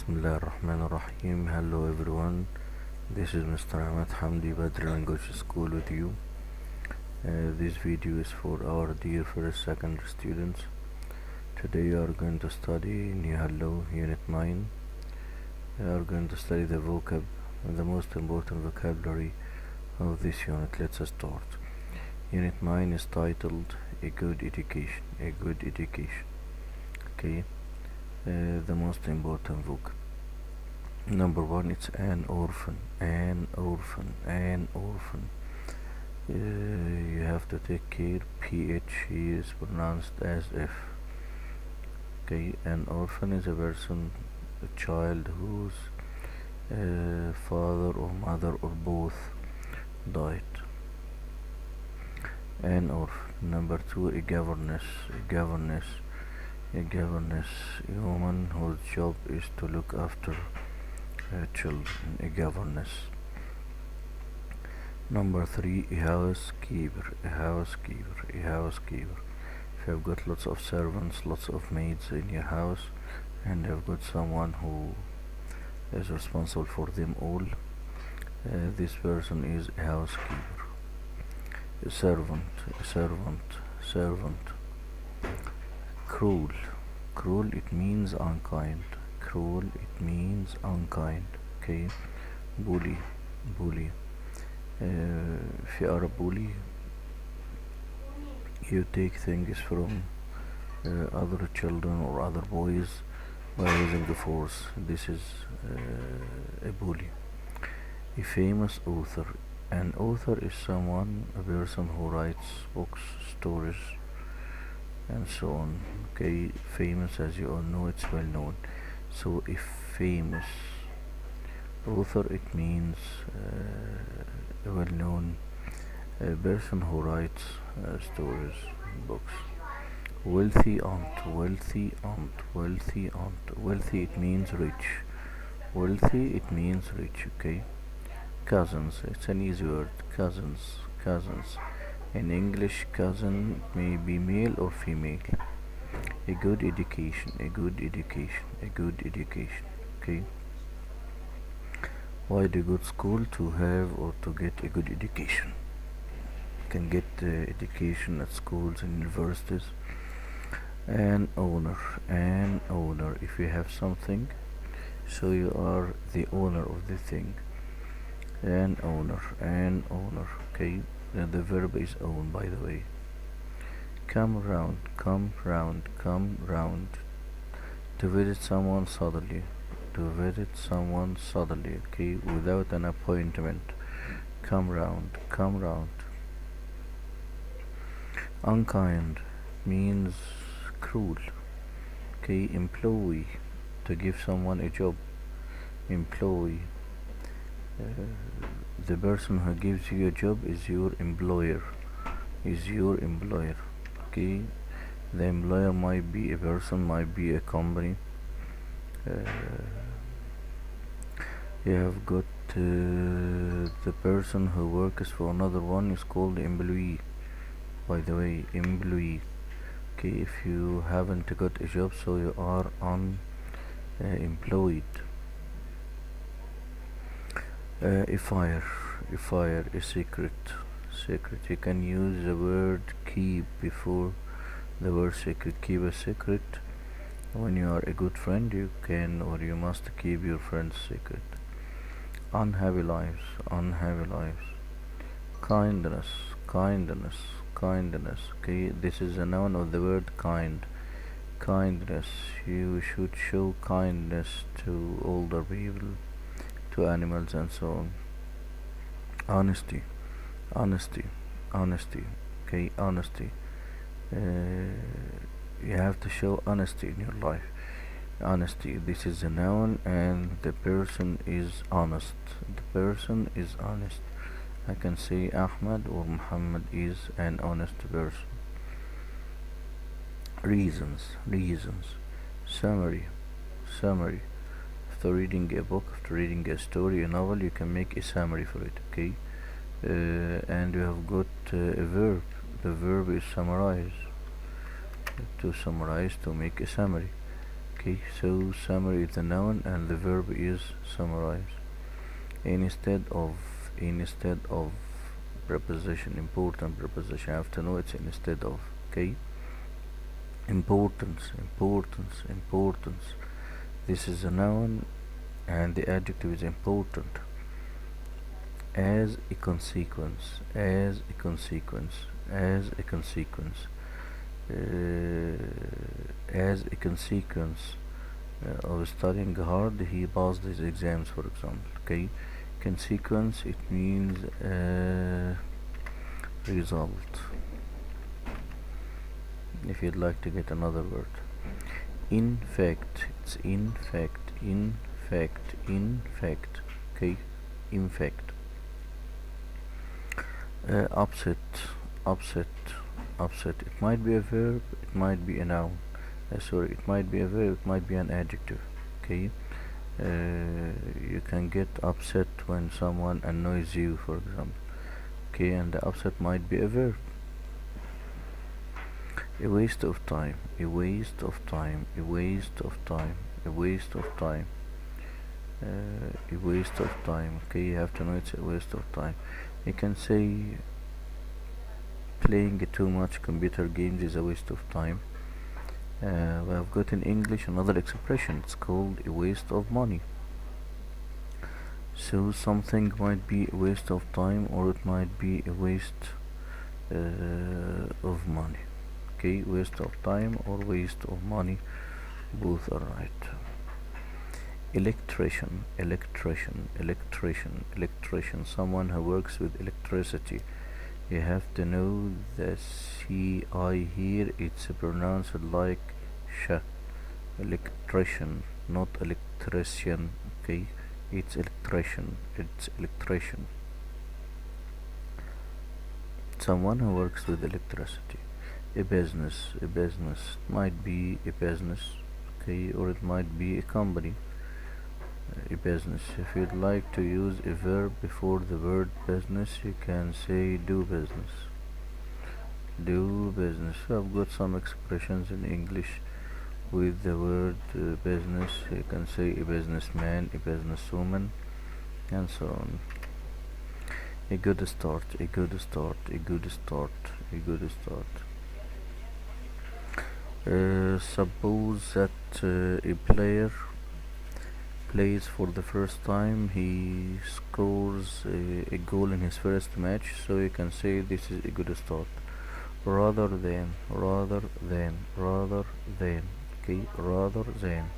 Bismillahirrahmanirrahim. Hello everyone. This is Mr. Ahmed Hamdi Badr Language School with you. This video is for our dear first secondary students. Today we are going to study New Hello Unit 9. We are going to study the vocab, the most important vocabulary of this unit. Let's start. Unit 9 is titled A Good Education. A Good Education. Okay. The most important vocab. Number 1, it's an orphan. An orphan. An orphan. You have to take care. PH is pronounced as F. Okay, an orphan is a person, a child whose father or mother or both died. An orphan. Number 2, a governess. A governess. A governess, a woman whose job is to look after children. A governess. Number 3, a housekeeper. A housekeeper. A housekeeper. If you have got lots of servants, lots of maids in your house, and you have got someone who is responsible for them all, this person is a housekeeper. A servant. A servant. Servant. Cruel. Cruel, it means unkind. Cruel, it means unkind. Okay. Bully. Bully. If you are a bully, you take things from other children or other boys by using the force. This is a bully. A famous author. An author is someone, a person who writes books, stories, and so on. Okay, famous, as you all know, it's well known. So if famous author, it means a well known person who writes stories, books. Wealthy aunt. Wealthy aunt. Wealthy aunt. Wealthy, it means rich. Wealthy, it means rich. Okay. Cousins, it's an easy word. Cousins. Cousins. In English, cousin may be male or female. A good education. A good education. A good education. Okay. Why do you go to school? To have or to get a good education. You can get education at schools and universities. An owner. An owner. If you have something, so you are the owner of the thing. An owner. An owner. Okay. The verb is own, by the way. Come round. Come round. Come round. To visit someone suddenly. To visit someone suddenly. Okay, without an appointment. Come round. Come round. Unkind means cruel. Okay, employee. To give someone a job. Employee. The person who gives you a job is your employer. Is your employer. Okay, the employer might be a person, might be a company. You have got the person who works for another one is called employee. By the way, employee. Okay, if you haven't got a job, so you are unemployed. A fire. A fire. A secret. Secret. You can use the word keep before the word secret. Keep a secret. When you are a good friend, you can or you must keep your friend's secret. Unhappy lives. Unhappy lives. Kindness. Kindness. Kindness. Okay, this is a noun of the word kind. Kindness. You should show kindness to older people, to animals, and so on. Honesty. Honesty. Honesty. Okay, honesty. You have to show honesty in your life. Honesty. This is a noun, and the person is honest. The person is honest. I can say Ahmed or Muhammad is an honest person. Reasons. Reasons. Summary. Summary. After reading a book, after reading a story, a novel, you can make a summary for it. Okay. And you have got a verb. The verb is summarize. To summarize, to make a summary. Okay, so summary is the noun and the verb is summarize. Instead of preposition, important preposition, you have to know it's instead of. Okay, importance, importance, importance. This is a noun and the adjective is important. As a consequence, as a consequence, as a consequence, as a consequence of studying hard, he passed his exams, for example. Okay, consequence, it means result. If you'd like to get another word, in fact, it's in fact, in fact, in fact. Okay, in fact. Upset, upset, upset. It might be a verb, it might be a noun. Sorry, it might be a verb, it might be an adjective. Okay, you can get upset when someone annoys you, for example. Okay, and the upset might be a verb. A waste of time, a waste of time, a waste of time, a waste of time, a waste of time. Okay, you have to know it's a waste of time. You can say playing too much computer games is a waste of time. We have got in English another expression, it's called a waste of money. So something might be a waste of time or it might be a waste of money. Okay, waste of time or waste of money, both are right. Electrician, electrician, electrician, electrician, someone who works with electricity. You have to know the CI here, it's pronounced like sh. Electrician, not electrician. Okay, it's electrician, it's electrician. Someone who works with electricity. A business, a business, it might be a business, okay, or it might be a company. A business. If you'd like to use a verb before the word business, you can say do business. Do business. I've got some expressions in English with the word business. You can say a businessman, a businesswoman, and so on. A good start, a good start, a good start, a good start. Suppose that a player plays for the first time, he scores a goal in his first match, so you can say this is a good start. Rather than, rather than, rather than. Okay, rather than.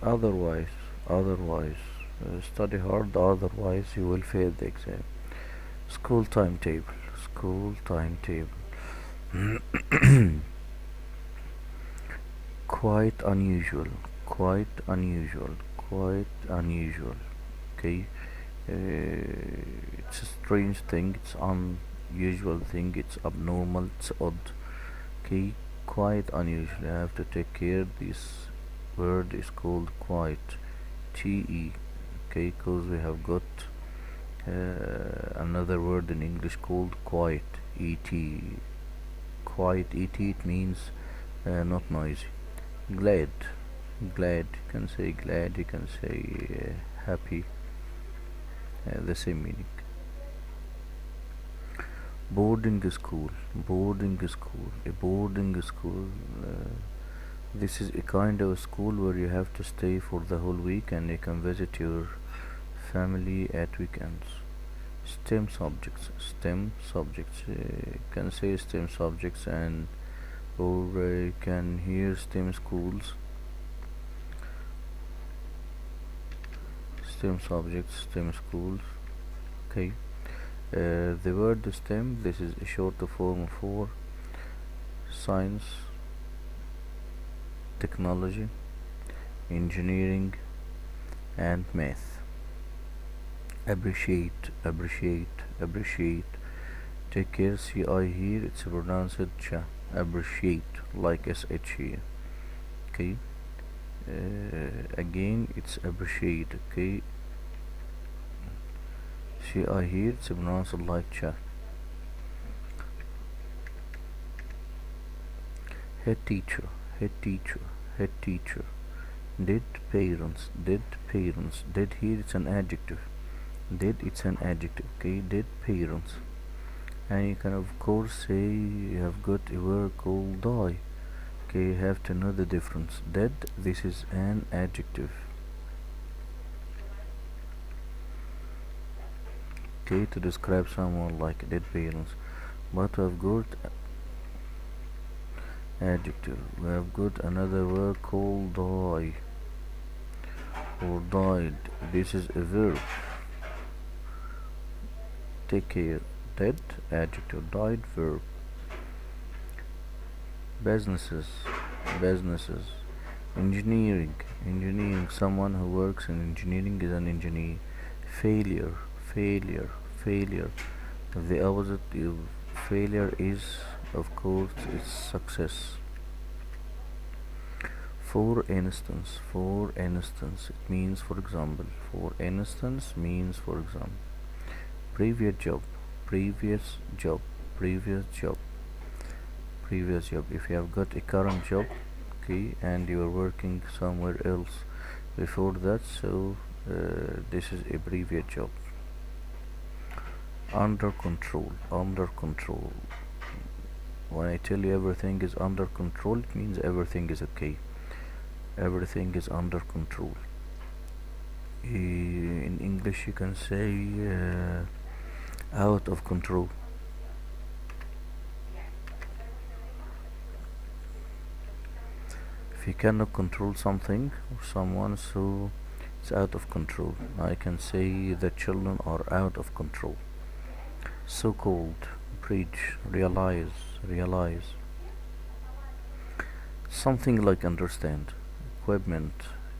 Otherwise, otherwise. Study hard, otherwise you will fail the exam. School timetable, school timetable. Quite unusual, quite unusual, quite unusual. Okay, it's a strange thing, it's unusual thing, it's abnormal, it's odd. Okay, quite unusual. I have to take care. This word is called quite, te. Okay, because we have got another word in English called quiet, et. Quiet, et. It means not noisy. Glad, glad. You can say glad. You can say happy. The same meaning. Boarding school, boarding school, a boarding school. This is a kind of school where you have to stay for the whole week and you can visit your family at weekends. STEM subjects, STEM subjects. You can say STEM subjects and or you can hear STEM schools. STEM subjects, STEM schools. Okay. The word STEM, this is a short form for science, technology, engineering, and math. Appreciate, appreciate, appreciate. Take care, CI here, it's pronounced cha. Appreciate, like SH here. Okay. Again, it's appreciate. Okay. CI here, it's pronounced like cha. Head teacher, head teacher, head teacher. Did parents, did parents, did here it's an adjective. Did it's an adjective, okay? Did parents. And you can of course say you have got a word called die. Okay, you have to know the difference. Dead, this is an adjective. Okay, to describe someone like dead parents. But we have got adjective. We have got another word called die or died. This is a verb. Take care. Dead, adjective. Died, verb. Businesses, businesses. Engineering, engineering. Someone who works in engineering is an engineer. Failure, failure, failure. The opposite of failure is, of course, it's success. For instance, it means for example. For instance means for example. Previous job, previous job, previous job, previous job. If you have got a current job, okay, and you are working somewhere else before that, so this is a previous job. Under control, under control. When I tell you everything is under control, it means everything is okay. Everything is under control. In English you can say out of control. If you cannot control something or someone, so it's out of control. I can say the children are out of control. So-called, preach, realize, realize. Something like understand. Equipment,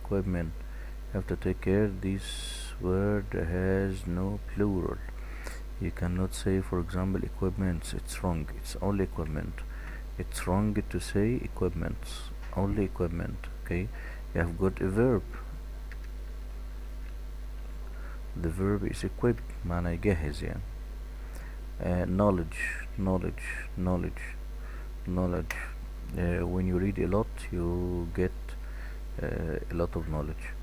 equipment. You have to take care. This word has no plural. You cannot say, for example, equipments. It's wrong. It's only equipment. It's wrong to say equipments. Only equipment. Okay. You have got a verb. The verb is equipped. معنى يجهز يعني. Knowledge, knowledge, knowledge, knowledge. When you read a lot, you get a lot of knowledge.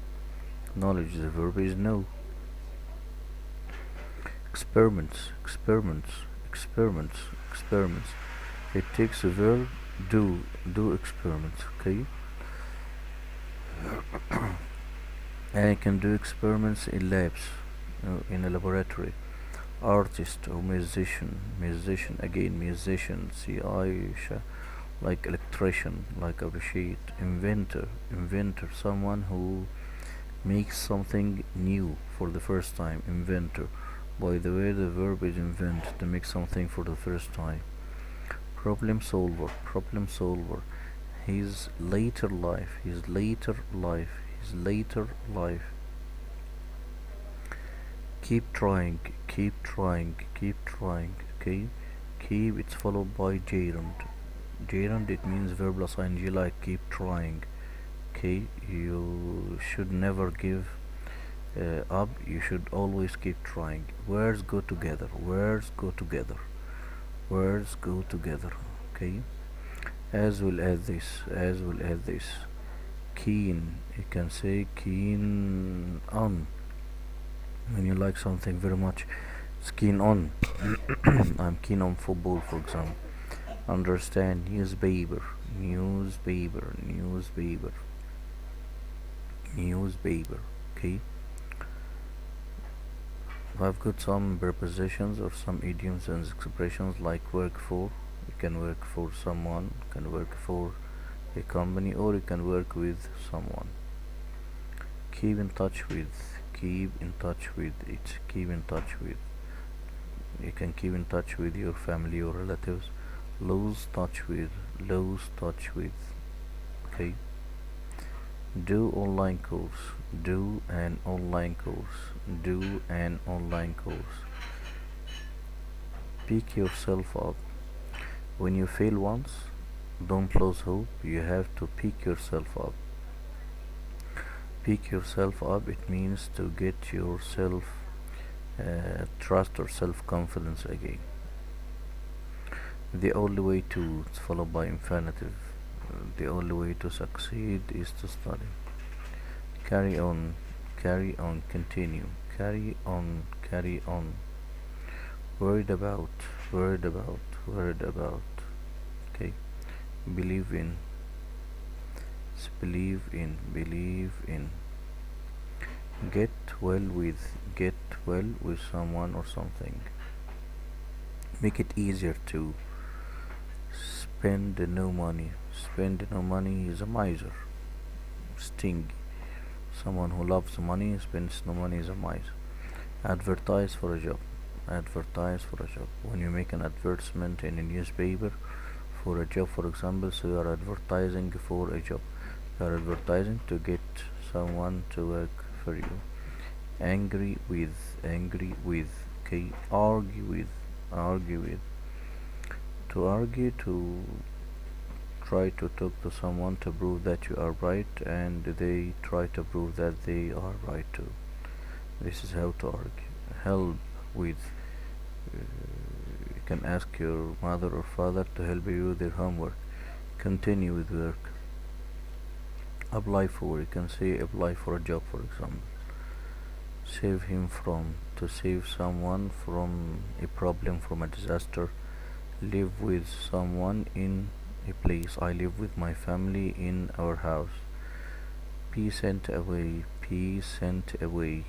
Knowledge, the verb is know. Experiments, experiments, experiments, experiments. It takes a verb, do experiments, okay? And you can do experiments in labs, in a laboratory. Artist or musician, musician again, musician, like electrician, like appreciate. Inventor, inventor, someone who makes something new for the first time. Inventor. By the way, the verb is invent, to make something for the first time. Problem solver, problem solver. His later life, his later life, his later life. Keep trying, keep trying, keep trying, okay? Keep, it's followed by gerund. Gerund, it means verb plus ing, like keep trying, okay? You should never give up, you should always keep trying. Words go together, words go together, words go together, okay? As well as this, as well as this. Keen, you can say keen on. When you like something very much, it's keen on. I'm keen on football, for example. Understand, newspaper, newspaper, newspaper, newspaper, okay? I've got some prepositions or some idioms and expressions like work for. You can work for someone, you can work for a company, or you can work with someone. Keep in touch with, keep in touch with, it's keep in touch with. You can keep in touch with your family or relatives. Lose touch with, lose touch with, okay? Do online course, do an online course, do an online course. Pick yourself up. When you fail once, don't lose hope, you have to pick yourself up. Pick yourself up, it means to get yourself trust or self-confidence again. The only way to, it's followed by infinitive. the only way to succeed is to study. Carry on, continue. Carry on. Worried about, worried about. Okay. Believe in, believe in. Get get well with someone or something. Make it easier to spend no money. Spend no money is a miser. Sting. Someone who loves money spends no money is a miser. Advertise for a job. Advertise for a job. When you make an advertisement in a newspaper for a job, for example, so you are advertising for a job. You are advertising to get someone to work for you. Angry with. Okay, argue with. To argue, to try to talk to someone to prove that you are right, and they try to prove that they are right too. This is how to argue. Help with. You can ask your mother or father to help you with their homework. Continue with work. Apply for. You can say apply for a job, for example. Save him from. To save someone from a problem, from a disaster. Live with someone in a place. I live with my family in our house. Be sent away. Be sent away.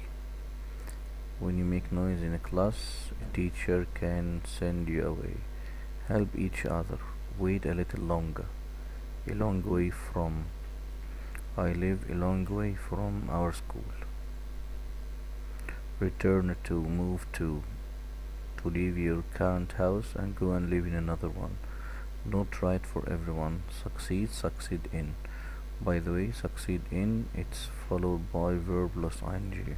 When you make noise in a class, a teacher can send you away. Help each other. Wait a little longer. A long way from. I live a long way from our school. Return to. Move to. To leave your current house and go and live in another one. Don't try it for everyone. Succeed in. By the way, succeed in, it's followed by verb plus ing.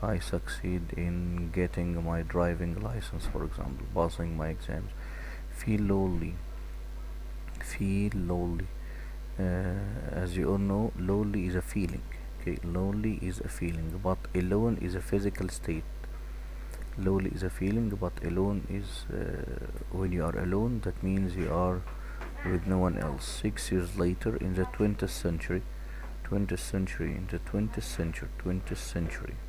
I succeed in getting my driving license, for example, passing my exams. Feel lonely. Feel lonely. As you all know, lonely is a feeling. Okay, lonely is a feeling, but alone is a physical state. Lonely is a feeling, but alone is when you are alone. That means you are with no one else. 6 years later, in the 20th century, 20th century.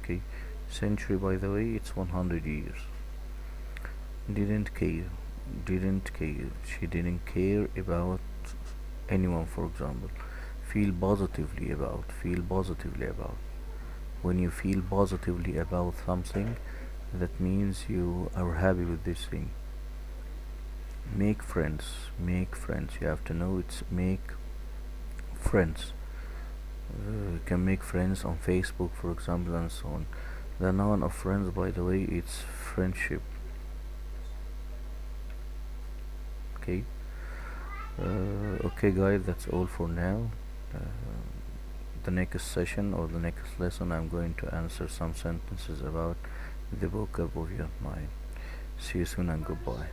Okay, century, by the way, it's 100 years. Didn't care. She didn't care about anyone, for example. Feel positively about. When you feel positively about something, that means you are happy with this thing. Make friends. You have to know it's make friends. You can make friends on Facebook, for example, and so on. The noun of friends, by the way, it's friendship. Okay. Okay, guys, that's all for now. The next session or the next lesson, I'm going to answer some sentences about the vocab of Unit 9. See you soon and goodbye.